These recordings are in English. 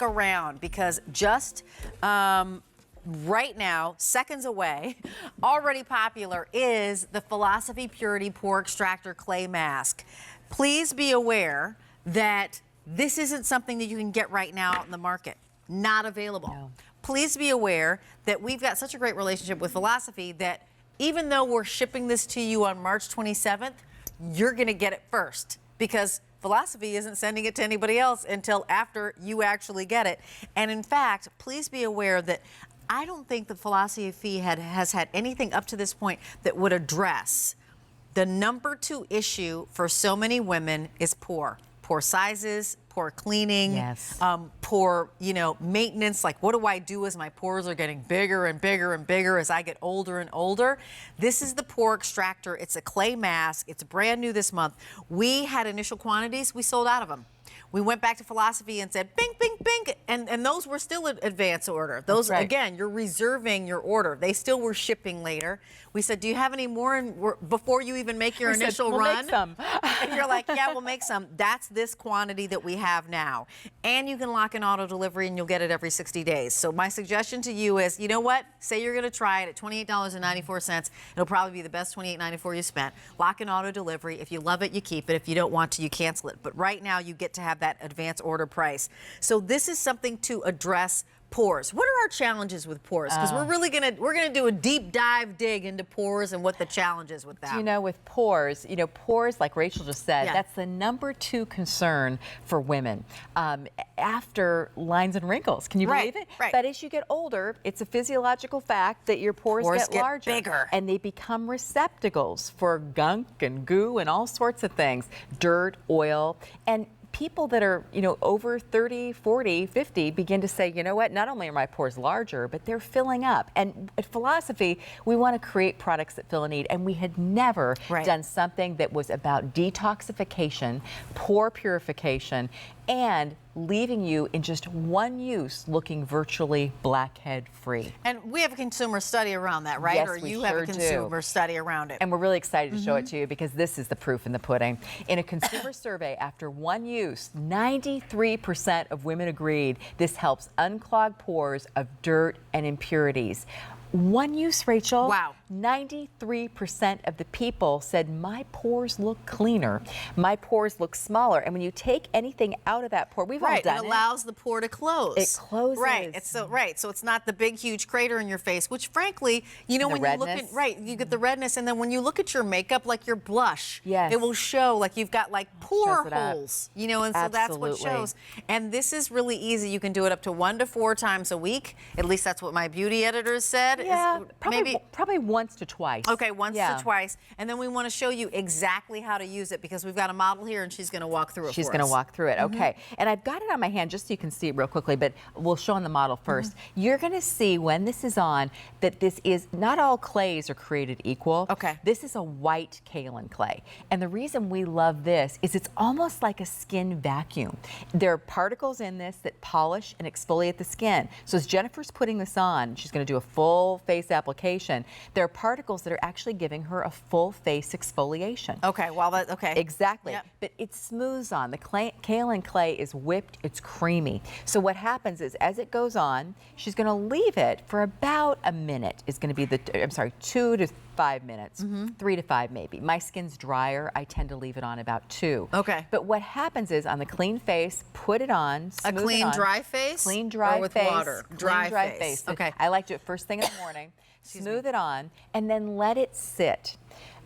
Around because just right now, seconds away, already popular is the Philosophy Purity Pore Extractor Clay Mask. Please be aware that this isn't something that you can get right now out in the market. Not available. No. Please be aware that we've got such a great relationship with Philosophy that even though we're shipping this to you on March 27th, you're going to get it first because Philosophy isn't sending it to anybody else until after you actually get it. And in fact, please be aware that I don't think the Philosophy has had anything up to this point that would address the number 2 issue for so many women is pore sizes, pore cleaning, yes. Pore, maintenance. Like, what do I do as my pores are getting bigger and bigger and bigger as I get older and older? This is the pore extractor. It's a clay mask. It's brand new this month. We had initial quantities. We sold out of them. We went back to Philosophy and said, bing, bing, bing, and those were still an advance order. Those, right. Again, you're reserving your order. They still were shipping later. We said, do you have any more before you even make your initial we'll run? Make some. And you're like, yeah, we'll make some. That's this quantity that we have now. And you can lock in auto delivery and you'll get it every 60 days. So my suggestion to you is, you know what? Say you're going to try it at $28.94. It'll probably be the best $28.94 you spent. Lock in auto delivery. If you love it, you keep it. If you don't want to, you cancel it. But right now, you get to have that advance order price. So this is something to address pores. What are our challenges with pores? Because we're gonna do a deep dive dig into pores and what the challenge is with that. With pores, pores, like Rachel just said, that's the number 2 concern for women after lines and wrinkles. Can you believe it? Right. But as you get older, it's a physiological fact that your pores get larger, bigger, and they become receptacles for gunk and goo and all sorts of things, dirt, oil, and people that are, over 30, 40, 50 begin to say, you know what, not only are my pores larger, but they're filling up. And at Philosophy, we want to create products that fill a need. And we had never done something that was about detoxification, pore purification, and leaving you in just one use looking virtually blackhead free. And we have a consumer study around that, right? Yes, or we you sure have a consumer study around it. And we're really excited to show it to you because this is the proof in the pudding. In a consumer survey after one use, 93% of women agreed this helps unclog pores of dirt and impurities. One use, Rachel. Wow. 93% of the people said, my pores look cleaner. My pores look smaller. And when you take anything out of that pore, we've all done it. It allows the pore to close. It closes. Right. So it's not the big, huge crater in your face, which frankly, when you look at, you get the redness. And then when you look at your makeup, like your blush, it will show like you've got like pore holes, and so that's what shows. And this is really easy. You can do it up to 1 to 4 times a week. At least that's what my beauty editors said. Yeah, probably once to twice. Okay, once to twice. And then we want to show you exactly how to use it because we've got a model here and she's going to walk through it She's going to walk through it, okay. And I've got it on my hand just so you can see it real quickly, but we'll show on the model first. You're going to see when this is on that this is, not all clays are created equal. Okay. This is a white kaolin clay. And the reason we love this is it's almost like a skin vacuum. There are particles in this that polish and exfoliate the skin. So as Jennifer's putting this on, she's going to do a full face application. There are particles that are actually giving her a full face exfoliation. Okay, Exactly. Yep. But it smooths on. The kaolin clay is whipped, it's creamy. So what happens is as it goes on, she's going to leave it for about a minute. Is going to be 2 to 5 minutes, 3 to 5 maybe. My skin's drier. I tend to leave it on about 2. Okay. But what happens is on the clean face, put it on, smooth a clean, it on. Dry face? Clean, dry or with face. water? Dry face. Okay. I like to do it first thing in the morning. Smooth it on, and then let it sit.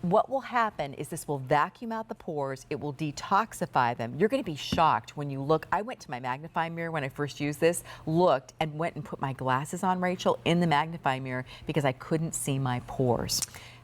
What will happen is this will vacuum out the pores. It will detoxify them. You're going to be shocked when you look. I went to my magnifying mirror when I first used this, looked, and went and put my glasses on, Rachel, in the magnifying mirror because I couldn't see my pores.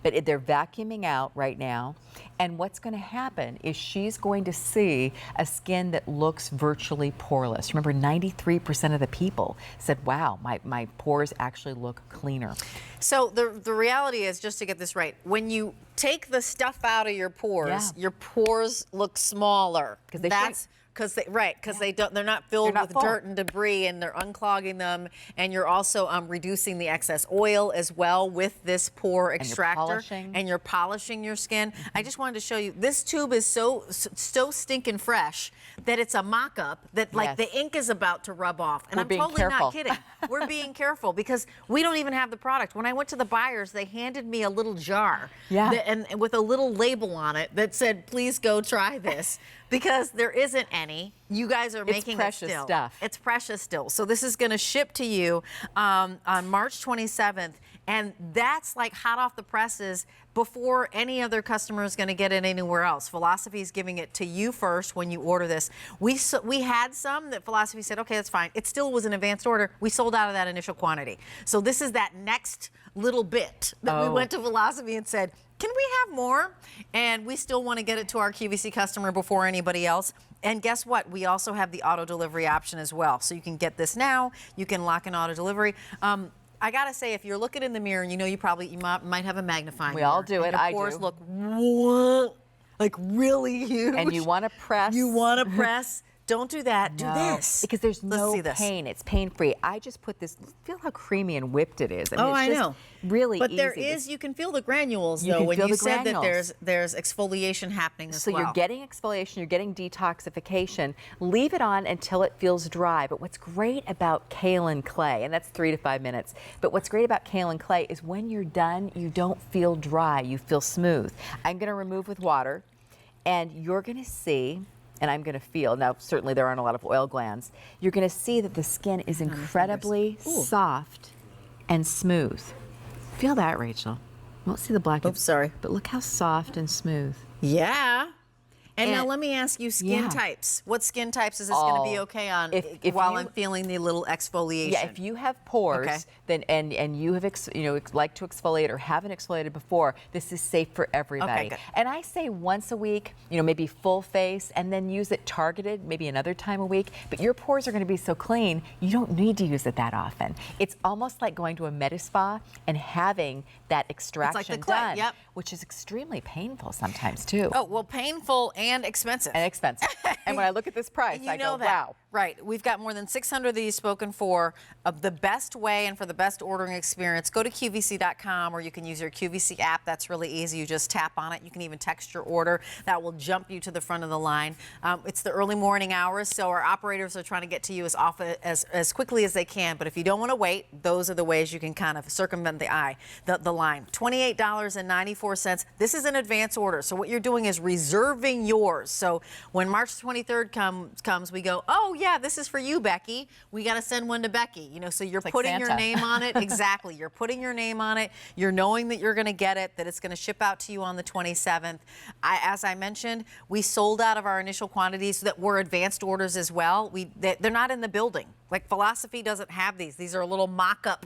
But they're vacuuming out right now. And what's going to happen is she's going to see a skin that looks virtually poreless. Remember, 93% of the people said, wow, my pores actually look cleaner. So the reality is, just to get this right, when you take the stuff out of your pores, your pores look smaller. Because they that's because they're not filled not with full. dirt and debris, and they're unclogging them. And you're also reducing the excess oil as well with this pore extractor. And you're polishing your skin. I just wanted to show you, this tube is so stinking fresh that it's a mock-up that the ink is about to rub off. And I'm totally not kidding. We're being careful because we don't even have the product. When I went to the buyers, they handed me a little jar and with a little label on it that said, please go try this, because there isn't any. You guys are making it still. Stuff. It's precious still. So this is going to ship to you on March 27th. And that's like hot off the presses before any other customer is going to get it anywhere else. Philosophy is giving it to you first when you order this. We had some that Philosophy said, okay, that's fine. It still was an advanced order. We sold out of that initial quantity. So this is that next little bit that we went to Philosophy and said, can we have more? And we still want to get it to our QVC customer before anybody else. And guess what? We also have the auto delivery option as well. So you can get this now. You can lock in auto delivery. I gotta say, if you're looking in the mirror and you know you might have a magnifying mirror. We all do it. Your pores look like really huge. And you want to press. You want to press. Don't do that. Do this. Because there's Let's no see this. pain. It's pain-free. I just put this, feel how creamy and whipped it is. I mean, I it's know. Really but easy. there is, you can feel the granules You though can when feel you the said that granules. there's exfoliation happening as So well. you're getting exfoliation, you're getting detoxification. Leave it on until it feels dry. But what's great about kaolin clay, and that's 3 to 5 minutes, but what's great about kaolin clay is when you're done, you don't feel dry, you feel smooth. I'm gonna remove with water, and you're gonna see, and I'm gonna feel, now certainly there aren't a lot of oil glands, you're gonna see that the skin is incredibly soft and smooth. Feel that, Rachel. You won't see the black. Oops, sorry. But look how soft and smooth. Yeah. And now let me ask you skin types. What skin types is this going to be okay on while I'm feeling the little exfoliation? Yeah, if you have pores, then and you have like to exfoliate or haven't exfoliated before, this is safe for everybody. Okay, and I say once a week, maybe full face, and then use it targeted, maybe another time a week. But your pores are going to be so clean, you don't need to use it that often. It's almost like going to a med spa and having that extraction done, which is extremely painful sometimes too. Oh, well, painful and expensive. And when I look at this price, I go, wow. Right. We've got more than 600 of these spoken for. Of the best way and for the best ordering experience, go to QVC.com, or you can use your QVC app. That's really easy. You just tap on it. You can even text your order. That will jump you to the front of the line. It's the early morning hours, so our operators are trying to get to you as quickly as they can. But if you don't want to wait, those are the ways you can kind of circumvent the line. $28.94. This is an advance order. So what you're doing is reserving yours. So when March 23rd comes, we go, oh, yeah, this is for you, Becky. We got to send one to Becky. So you're putting your name on it. Exactly. You're putting your name on it. You're knowing that you're going to get it, that it's going to ship out to you on the 27th. As I mentioned, we sold out of our initial quantities that were advanced orders as well. They're not in the building. Like Philosophy doesn't have these. These are a little mock-up.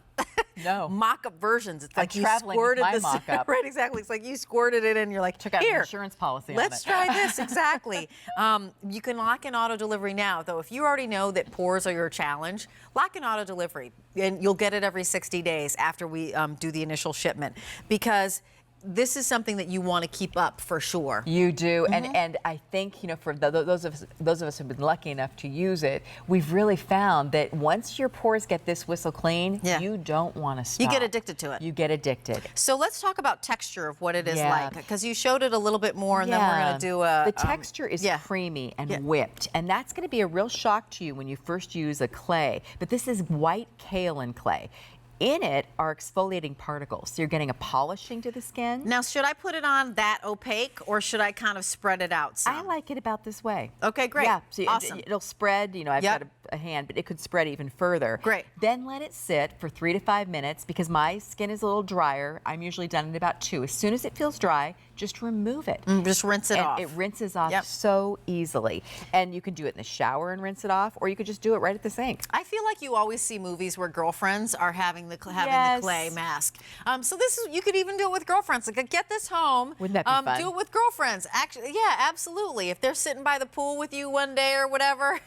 Mock-up versions. It's like you squirted this. Mock-up. Right, exactly. It's like you squirted it in and you're like, check out here, an insurance policy let's try this. Exactly. You can lock in auto delivery now, though. If you already know that pores are your challenge, lock in auto delivery, and you'll get it every 60 days after we do the initial shipment, because this is something that you want to keep up for sure. You do, and I think for those of us who've been lucky enough to use it, we've really found that once your pores get this whistle clean, you don't want to stop. You get addicted to it. You get addicted. So let's talk about texture of what it is like, because you showed it a little bit more, and then we're going to do a. The texture is creamy and whipped, and that's going to be a real shock to you when you first use a clay. But this is white kaolin clay. In it are exfoliating particles. So you're getting a polishing to the skin. Now, should I put it on that opaque, or should I kind of spread it out some? I like it about this way. Okay, great. Yeah, so awesome. It'll spread, I've got a hand, but it could spread even further. Great. Then let it sit for 3 to 5 minutes, because my skin is a little drier. I'm usually done in about 2. As soon as it feels dry, just remove it. Just rinse it off. It rinses off so easily. And you can do it in the shower and rinse it off, or you could just do it right at the sink. I feel like you always see movies where girlfriends are having the clay mask. So this is, you could even do it with girlfriends. Like, get this home. Wouldn't that be fun? Do it with girlfriends. Actually, yeah, absolutely. If they're sitting by the pool with you one day or whatever,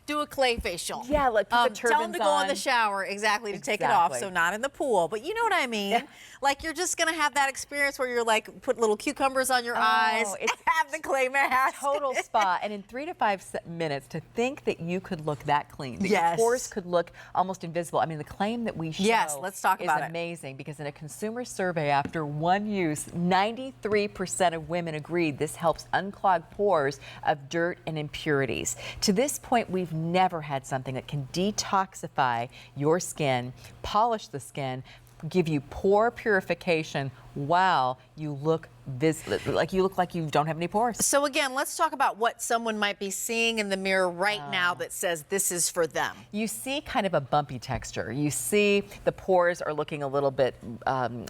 do a clay facial. Yeah, like put the tell them turbans to go in the on. shower, exactly, to take it off, Exactly. so not in the pool. But you know what I mean? Like you're just gonna have that experience where you're like, put little cucumbers on your eyes, it's have the clay mask. Total spa, and in 3 to 5 minutes, to think that you could look that clean, that Yes. your pores could look almost invisible. I mean, the claim that we show Yes, let's talk about it. is amazing, because in a consumer survey after one use, 93% of women agreed this helps unclog pores of dirt and impurities. To this point, we've never had something that can detoxify your skin, polish the skin, give you pore purification while you look like you don't have any pores. So again, let's talk about what someone might be seeing in the mirror right now that says this is for them. You see kind of a bumpy texture. You see the pores are looking a little bit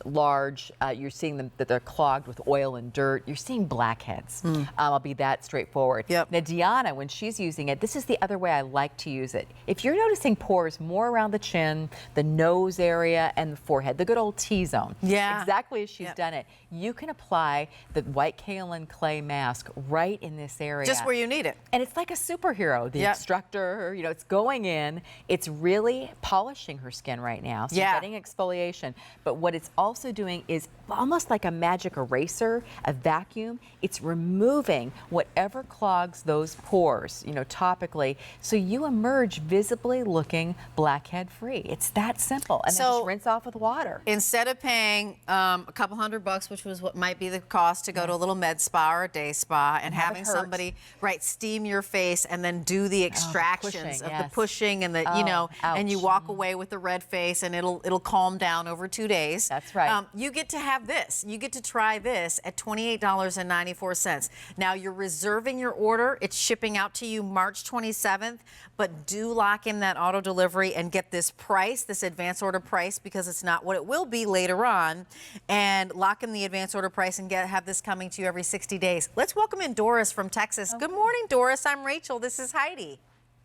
large. You're seeing them that they're clogged with oil and dirt. You're seeing blackheads. I'll be that straightforward. Yep. Now, Deanna, when she's using it, this is the other way I like to use it. If you're noticing pores more around the chin, the nose area, and the forehead, the good old T-zone. Yeah. Exactly as she's done it. You can apply the white kaolin clay mask right in this area. Just where you need it. And it's like a superhero. The extractor, you know, it's going in. It's really polishing her skin right now. So you're getting exfoliation. But what it's also doing is almost like a magic eraser, a vacuum. It's removing whatever clogs those pores, you know, topically. So you emerge visibly looking blackhead free. It's that simple. And then just rinse off with water. Instead of paying a couple $100, which was what might be the cost to go to a little med spa or a day spa, and having somebody steam your face and then do the extractions of the pushing and the you know, and you walk away with the red face and it'll calm down over 2 days. That's right. You get to have this. You get to try this at $28.94. Now you're reserving your order. It's shipping out to you March 27th, but do lock in that auto delivery and get this price, this advance order price, because it's not what it will be later on. And lock in the advance order price and have this coming to you every 60 days. Let's welcome in Doris from Texas. Good morning, Doris. I'm Rachel. This is Heidi.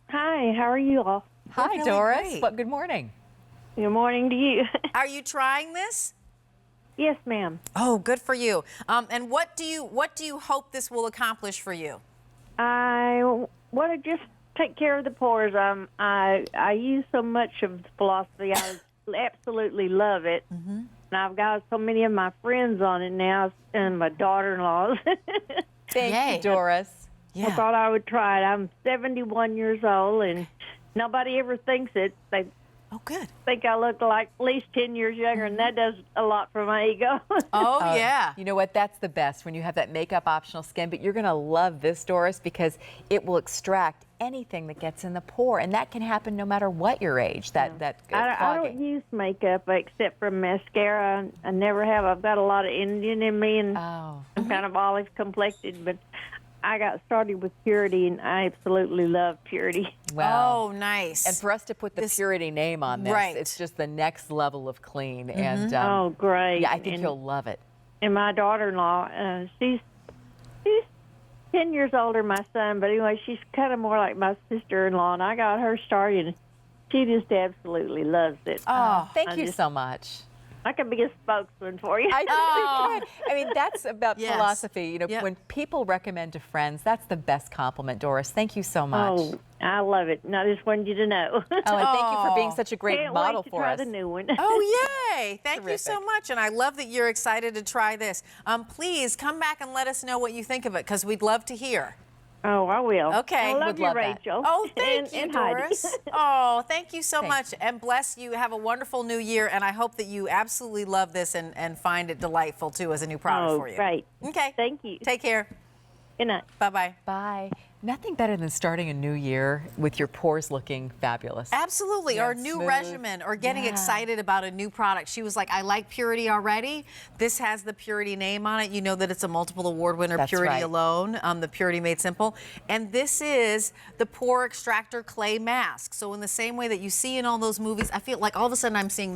Hi, how are you all? Hi, really Doris. great. Well, good morning. Good morning to you. Are you trying this? Yes, ma'am. Oh, good for you. And what do you hope this will accomplish for you? I want to just take care of the pores. I use so much of the philosophy. I absolutely love it. And I've got so many of my friends on it now, and my daughter-in-laws. Thank you, Doris. I thought I would try it. I'm 71 years old, and nobody ever thinks it. They think I look like at least 10 years younger, and that does a lot for my ego. Oh, yeah. You know what? That's the best when you have that makeup optional skin, but you're going to love this, Doris, because it will extract anything that gets in the pore, and that can happen no matter what your age, that I don't use makeup except for mascara. I never have. I've got a lot of Indian in me, and I'm kind of olive complected, but I got started with Purity, and I absolutely love Purity. Wow. Oh, nice. And for us to put the Purity name on this, it's just the next level of clean. And oh, great. Yeah, I think you'll love it. And my daughter-in-law, she's 10 years older than my son, but anyway, she's kind of more like my sister-in-law, and I got her started, and she just absolutely loves it. Oh, thank you so much. I could be a spokesman for you. I think you could. I mean, that's about philosophy. You know, when people recommend to friends, that's the best compliment, Doris. Thank you so much. Oh, I love it. And I just wanted you to know. Oh, and thank you for being such a great Can't model wait to for try us. the new one. Oh, yay. Thank you Terrific. so much. And I love that you're excited to try this. Please come back and let us know what you think of it, because we'd love to hear. Oh, I will. Okay. I love Would you, love that. Rachel. Oh, thank you, and Heidi. Doris. Oh, thank you so Thank much. And bless you. Have a wonderful new year. And I hope that you absolutely love this and find it delightful, too, as a new product for you. Great. Okay. Thank you. Take care. Good night. Bye-bye. Bye. Nothing better than starting a new year with your pores looking fabulous. Absolutely. Or a new smooth. regimen, or getting excited about a new product. She was like, I like Purity already. This has the Purity name on it. You know that it's a multiple award winner, That's Purity right. alone, the Purity Made Simple. And this is the Pore Extractor Clay Mask. So in the same way that you see in all those movies, I feel like all of a sudden I'm seeing